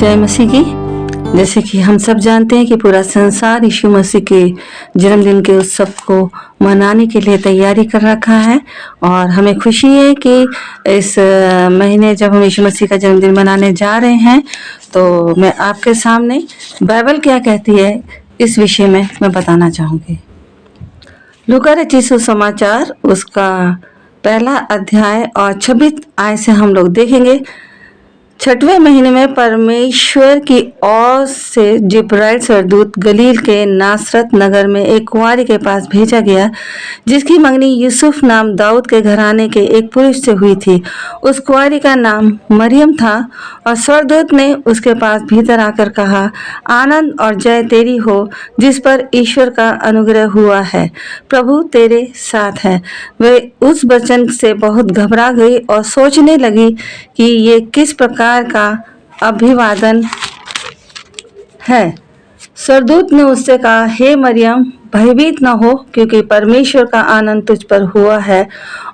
जय मसीह की। जैसे कि हम सब जानते हैं कि पूरा संसार यीशु मसीह के जन्मदिन के उत्सव को मनाने के लिए तैयारी कर रखा है और हमें खुशी है कि इस महीने जब हम यीशु मसीह का जन्मदिन मनाने जा रहे हैं तो मैं आपके सामने बाइबल क्या कहती है इस विषय में मैं बताना चाहूँगी। लूका रचित सुसमाचार उसका पहला अध्याय और 26 आय से हम लोग देखेंगे। छठवें महीने में परमेश्वर की ओर से जिब्राइल स्वर्गदूत गलील के नासरत नगर में एक कुंवारी के पास भेजा गया जिसकी मंगनी यूसुफ नाम दाऊद के घराने के एक पुरुष से हुई थी। उस कुंवारी का नाम मरियम था और स्वर्गदूत ने उसके पास भीतर आकर कहा, आनंद और जय तेरी हो जिस पर ईश्वर का अनुग्रह हुआ है, प्रभु तेरे साथ है। वे उस वचन से बहुत घबरा गई और सोचने लगी कि ये किस प्रकार का अभिवादन है। स्वर्गदूत ने उससे कहा, हे मरियम, भयभीत न हो क्योंकि परमेश्वर का आनंद तुझ पर हुआ है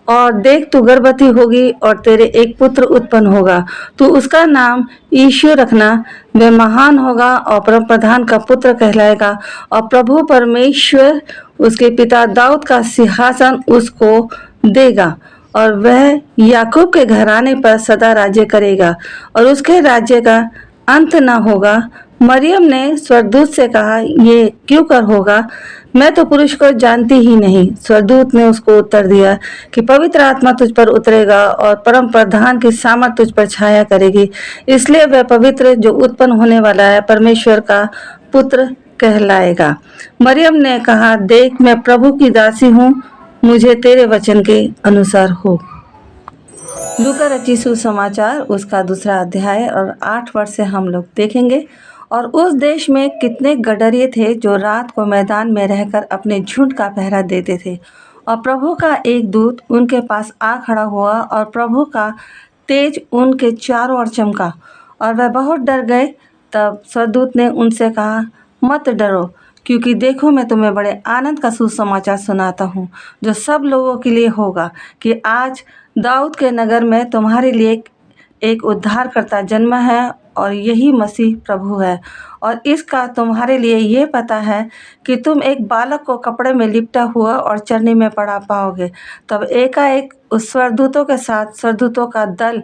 और देख तू गर्भवती होगी और तेरे एक पुत्र उत्पन्न होगा। तू उसका नाम यीशु रखना। वह महान होगा और परम प्रधान का पुत्र कहलाएगा और प्रभु परमेश्वर उसके पिता दाऊद का सिंहासन उसको देगा और वह याकूब के घराने पर सदा राज्य करेगा और उसके राज्य का अंत न होगा। मरियम ने स्वर्गदूत से कहा, ये क्यों कर होगा, मैं तो पुरुष को जानती ही नहीं। स्वर्गदूत ने उसको उत्तर दिया कि पवित्र आत्मा तुझ पर उतरेगा और परम प्रधान की सामर्थ तुझ पर छाया करेगी, इसलिए वह पवित्र जो उत्पन्न होने वाला है परमेश्वर का पुत्र कहलाएगा। मरियम ने कहा, देख मैं प्रभु की दासी हूँ, मुझे तेरे वचन के अनुसार हो। लूका रचित सुसमाचार उसका दूसरा अध्याय और 8 वर्ष से हम लोग देखेंगे। और उस देश में कितने गडरिये थे जो रात को मैदान में रहकर अपने झुंड का पहरा देते थे। और प्रभु का एक दूत उनके पास आ खड़ा हुआ और प्रभु का तेज उनके चारों ओर चमका और वह बहुत डर गए। तब स्वर्गदूत ने उनसे कहा, मत डरो, क्योंकि देखो मैं तुम्हें बड़े आनंद का सुसमाचार सुनाता हूँ जो सब लोगों के लिए होगा कि आज दाऊद के नगर में तुम्हारे लिए एक उद्धारकर्ता जन्मा है और यही मसीह प्रभु है। और इसका तुम्हारे लिए ये पता है कि तुम एक बालक को कपड़े में लिपटा हुआ और चरनी में पड़ा पाओगे। तब एकाएक उस स्वर्गदूतों के साथ स्वर्गदूतों का दल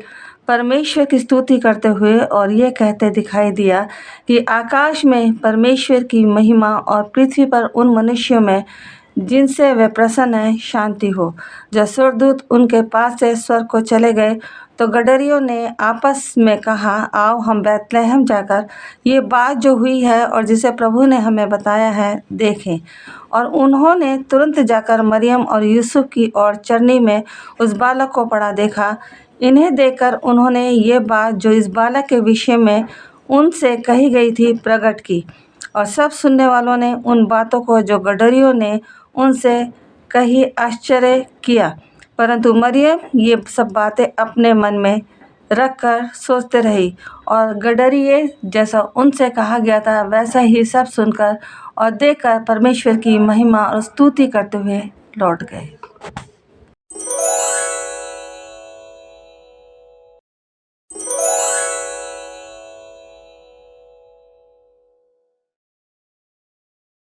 परमेश्वर की स्तुति करते हुए और ये कहते दिखाई दिया कि आकाश में परमेश्वर की महिमा और पृथ्वी पर उन मनुष्यों में जिनसे वे प्रसन्न है शांति हो। जब स्वर्गदूत उनके पास से स्वर्ग को चले गए तो गडरियों ने आपस में कहा, आओ हम बैतलहम जाकर ये बात जो हुई है और जिसे प्रभु ने हमें बताया है देखें। और उन्होंने तुरंत जाकर मरियम और यूसुफ की ओर चरनी में उस बालक को पड़ा देखा। इन्हें देखकर उन्होंने ये बात जो इस बालक के विषय में उनसे कही गई थी प्रकट की। और सब सुनने वालों ने उन बातों को जो गडरियों ने उनसे कही आश्चर्य किया, परंतु मरियम ये सब बातें अपने मन में रखकर सोचते रही और गडरिये जैसा उनसे कहा गया था वैसा ही सब सुनकर और देखकर परमेश्वर की महिमा और स्तुति करते हुए लौट गए।